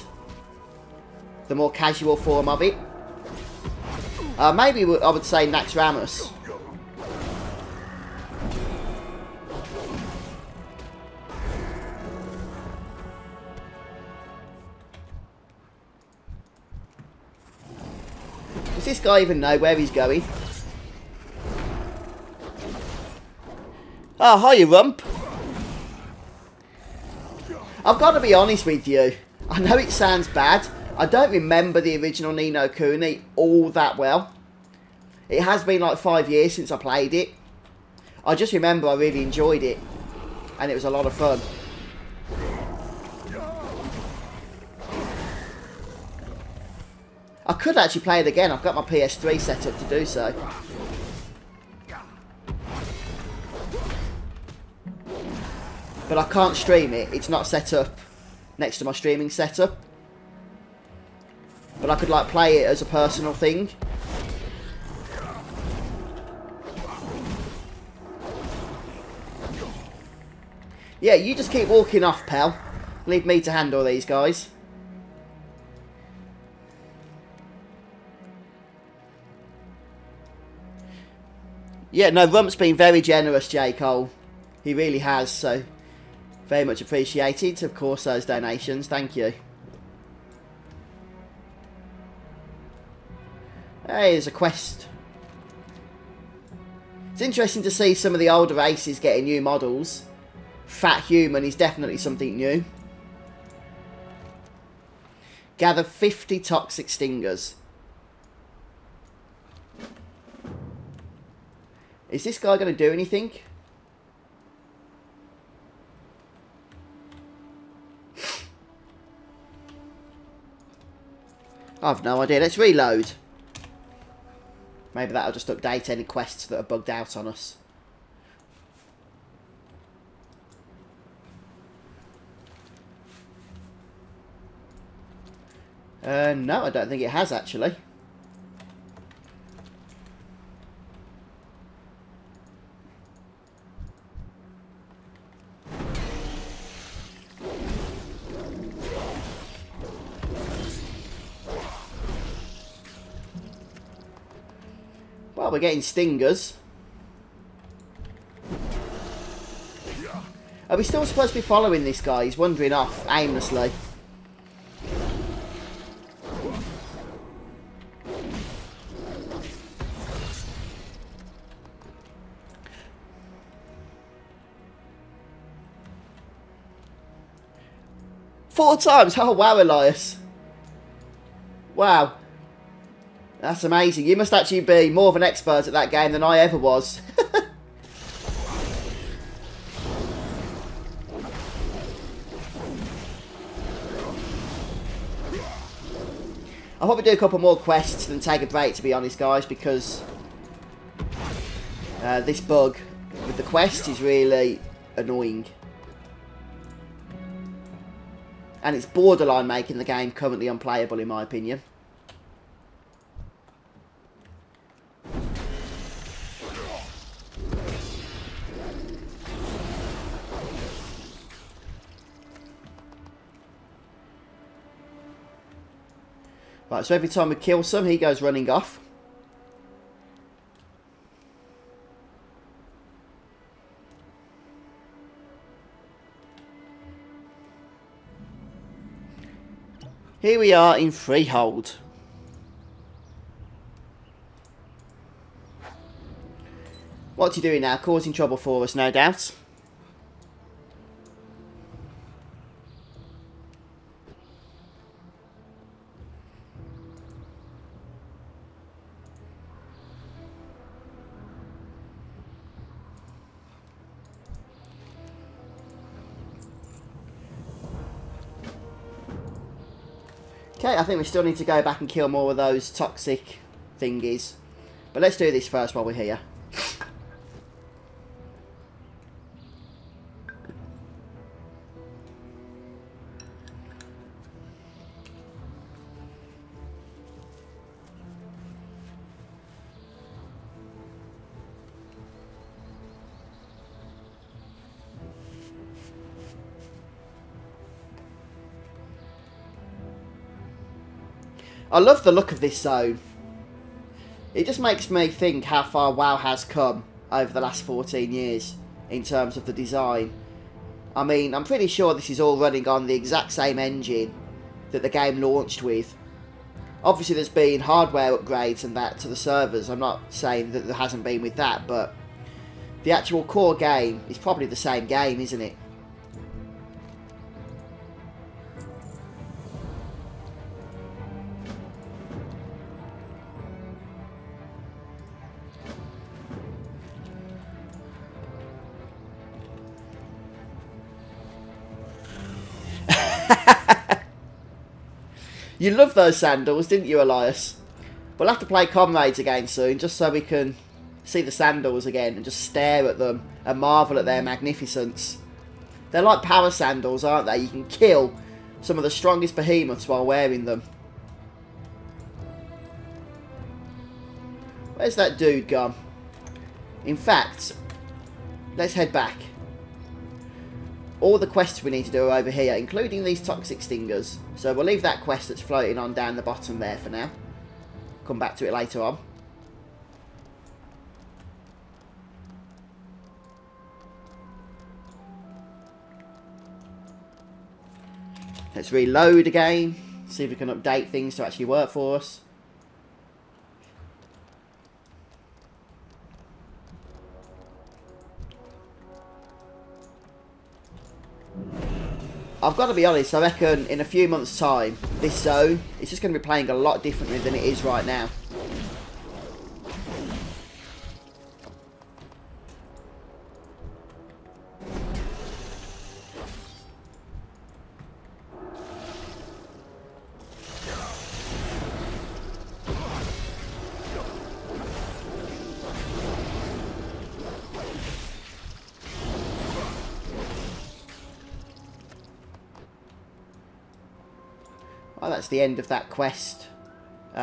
the more casual form of it. Maybe I would say Naxxramas. Does this guy even know where he's going? Oh, hiya, Rump. I've got to be honest with you. I know it sounds bad. I don't remember the original Ni no Kuni all that well. It has been like 5 years since I played it. I just remember I really enjoyed it. And it was a lot of fun. I could actually play it again. I've got my PS3 set up to do so. But I can't stream it. It's not set up next to my streaming setup. But I could like play it as a personal thing. Yeah, you just keep walking off, pal. Leave me to handle these guys. Yeah, no, Rump's been very generous, J. Cole. He really has, so very much appreciated. Of course, those donations. Thank you. Hey, there's a quest. It's interesting to see some of the older races getting new models. Fat Human is definitely something new. Gather 50 toxic stingers. Is this guy going to do anything? I've no idea. Let's reload. Maybe that'll just update any quests that are bugged out on us. No, I don't think it has actually. Well, we're getting stingers. Are we still supposed to be following this guy? He's wandering off aimlessly. Four times? Oh, wow, Elias. Wow. That's amazing. You must actually be more of an expert at that game than I ever was. I'll probably do a couple more quests and take a break, to be honest, guys, because this bug with the quest is really annoying. And it's borderline making the game currently unplayable, in my opinion. Right, so every time we kill some, he goes running off. Here we are in Freehold. What's he doing now? Causing trouble for us, no doubt. Okay, I think we still need to go back and kill more of those toxic thingies. But let's do this first while we're here. I love the look of this zone. It just makes me think how far WoW has come over the last 14 years in terms of the design. I mean, I'm pretty sure this is all running on the exact same engine that the game launched with. Obviously there's been hardware upgrades and that to the servers. I'm not saying that there hasn't been with that, but the actual core game is probably the same game, isn't it? You loved those sandals, didn't you, Elias? We'll have to play Comrades again soon, just so we can see the sandals again and just stare at them and marvel at their magnificence. They're like power sandals, aren't they? You can kill some of the strongest behemoths while wearing them. Where's that dude gone? In fact, let's head back. All the quests we need to do are over here, including these toxic stingers. So we'll leave that quest that's floating on down the bottom there for now. Come back to it later on. Let's reload again. See if we can update things to actually work for us. I've got to be honest, I reckon in a few months' time, this zone is just going to be playing a lot differently than it is right now. Oh, that's the end of that quest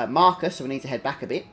marker, so we need to head back a bit.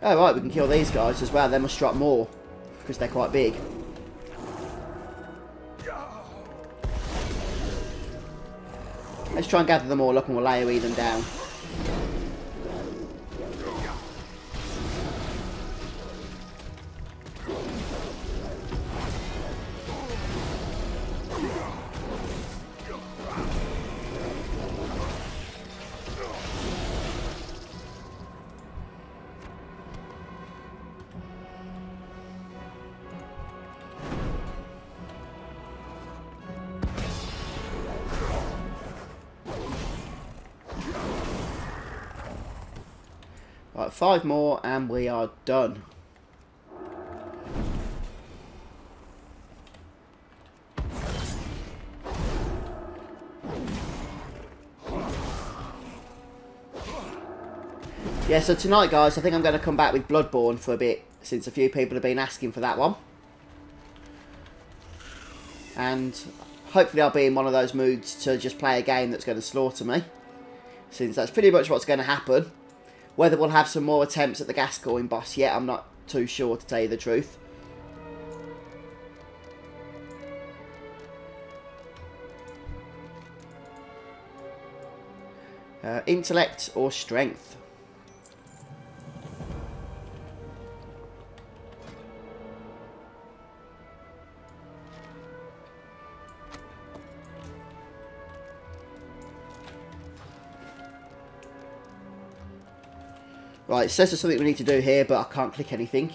Oh right, we can kill these guys as well. They must drop more because they're quite big. Let's try and gather them all up and we'll AoE them down. Right, 5 more and we are done. Yeah, so tonight, guys, I think I'm going to come back with Bloodborne for a bit, since a few people have been asking for that one. And hopefully I'll be in one of those moods to just play a game that's going to slaughter me, since that's pretty much what's going to happen. Whether we'll have some more attempts at the gas coin boss yet, I'm not too sure, to tell you the truth. Intellect or strength? Right, it says there's something we need to do here, but I can't click anything.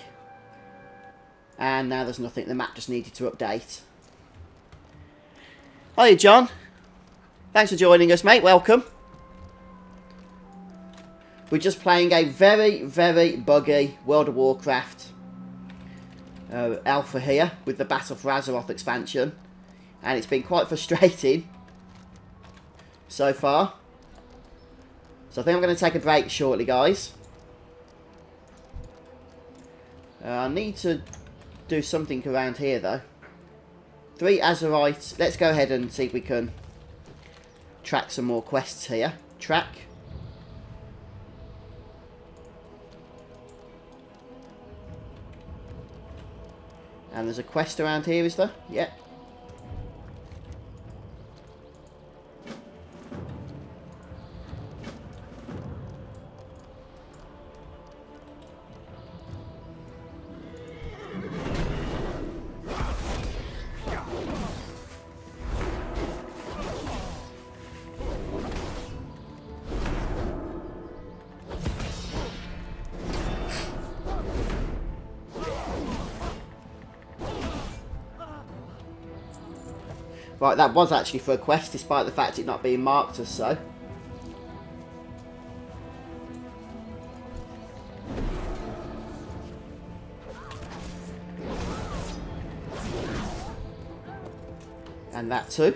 And now there's nothing. The map just needed to update. Hiya, John. Thanks for joining us, mate. Welcome. We're just playing a very, very buggy World of Warcraft alpha here with the Battle for Azeroth expansion. And it's been quite frustrating so far. So I think I'm going to take a break shortly, guys. I need to do something around here, though. 3 Azerites. Let's go ahead and see if we can track some more quests here. Track. And there's a quest around here, is there? Yeah. Right, that was actually for a quest, despite the fact it not being marked as so. And that too.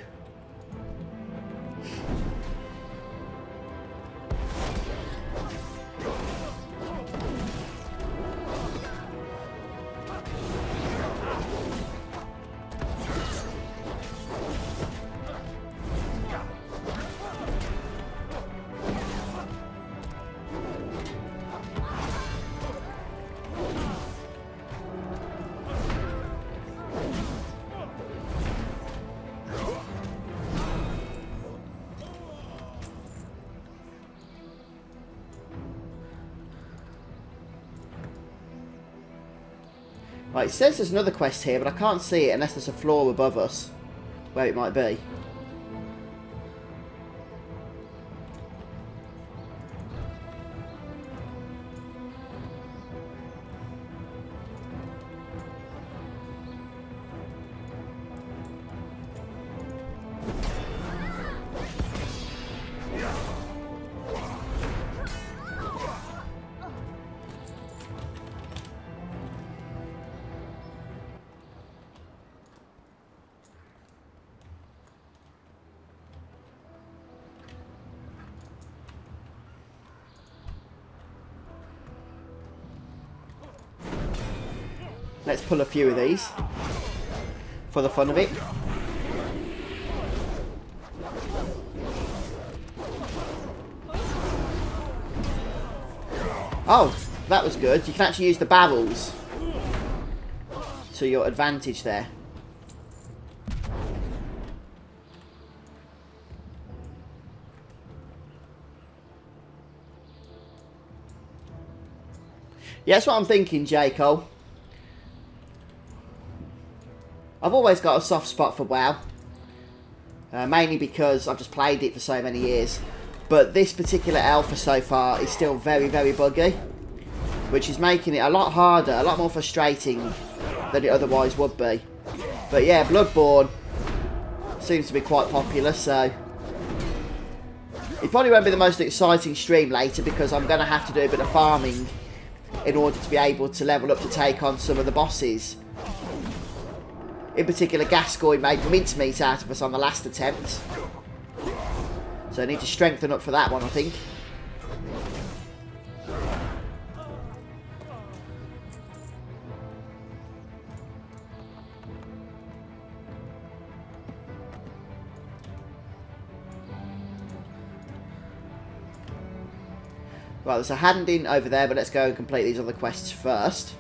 Right, it says there's another quest here, but I can't see it unless there's a floor above us where it might be. Let's pull a few of these for the fun of it. Oh, that was good. You can actually use the barrels to your advantage there. Yeah, that's what I'm thinking, J. Cole. I've always got a soft spot for WoW, mainly because I've just played it for so many years, but this particular alpha so far is still very, very buggy, which is making it a lot harder, a lot more frustrating than it otherwise would be. But yeah, Bloodborne seems to be quite popular, so it probably won't be the most exciting stream later because I'm going to have to do a bit of farming in order to be able to level up to take on some of the bosses. In particular, Gascoigne made mincemeat out of us on the last attempt. So I need to strengthen up for that one, I think. Right, there's a hand in over there, but let's go and complete these other quests first.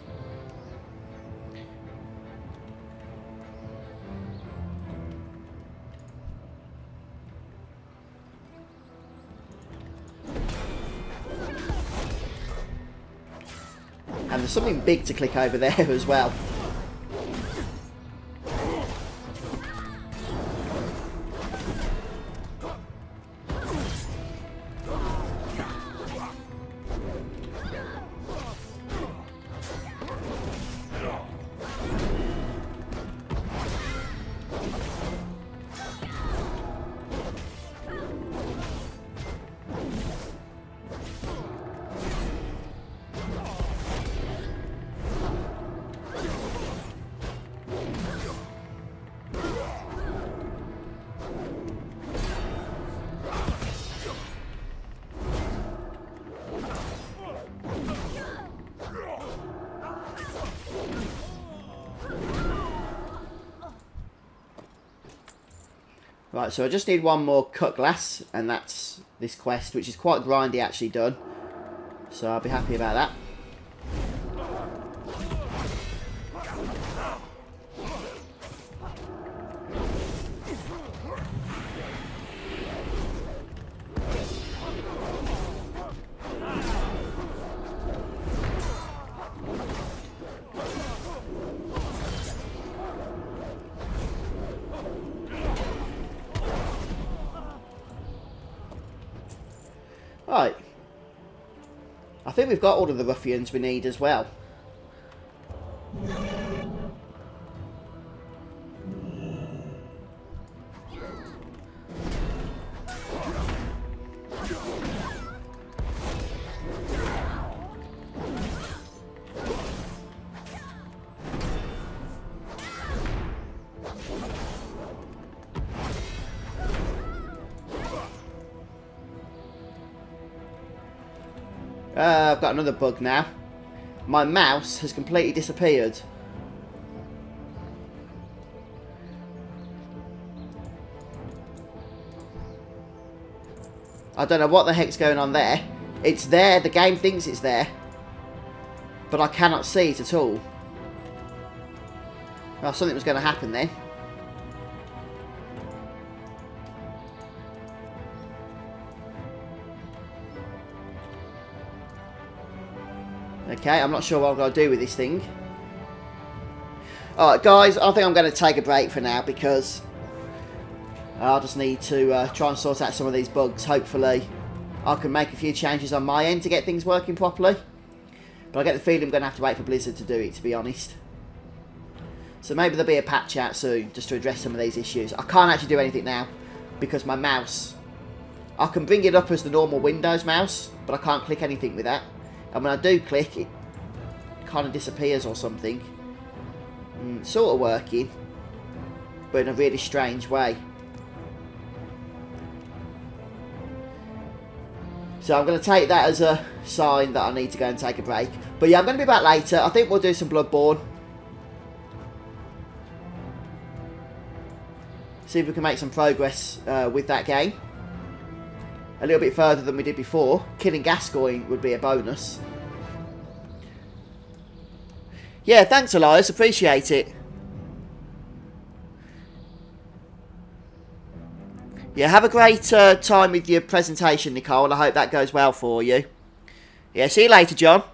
And there's something big to click over there as well. Right, so I just need one more cut glass, and that's this quest, which is quite grindy actually done. So I'll be happy about that. Right. I think we've got all of the ruffians we need as well. I've got another bug now. My mouse has completely disappeared. I don't know what the heck's going on there. It's there, the game thinks it's there, but I cannot see it at all. Well, something was going to happen then. Okay, I'm not sure what I'm going to do with this thing. Alright guys, I think I'm going to take a break for now because I'll just need to try and sort out some of these bugs. Hopefully I can make a few changes on my end to get things working properly. But I get the feeling I'm going to have to wait for Blizzard to do it, to be honest. So maybe there'll be a patch out soon just to address some of these issues. I can't actually do anything now because my mouse, I can bring it up as the normal Windows mouse, but I can't click anything with that. And when I do click, it kind of disappears or something. Sort of working, but in a really strange way. So I'm going to take that as a sign that I need to go and take a break. But yeah, I'm going to be back later. I think we'll do some Bloodborne. See if we can make some progress with that game. A little bit further than we did before. Killing Gascoigne would be a bonus. Yeah, thanks Elias, appreciate it. Yeah, have a great time with your presentation, Nicole. I hope that goes well for you. Yeah, see you later, John.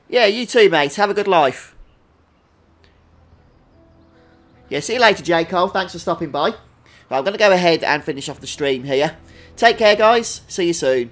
Yeah, you too, mate. Have a good life. Yeah, see you later, J. Cole. Thanks for stopping by. Right, I'm going to go ahead and finish off the stream here. Take care, guys. See you soon.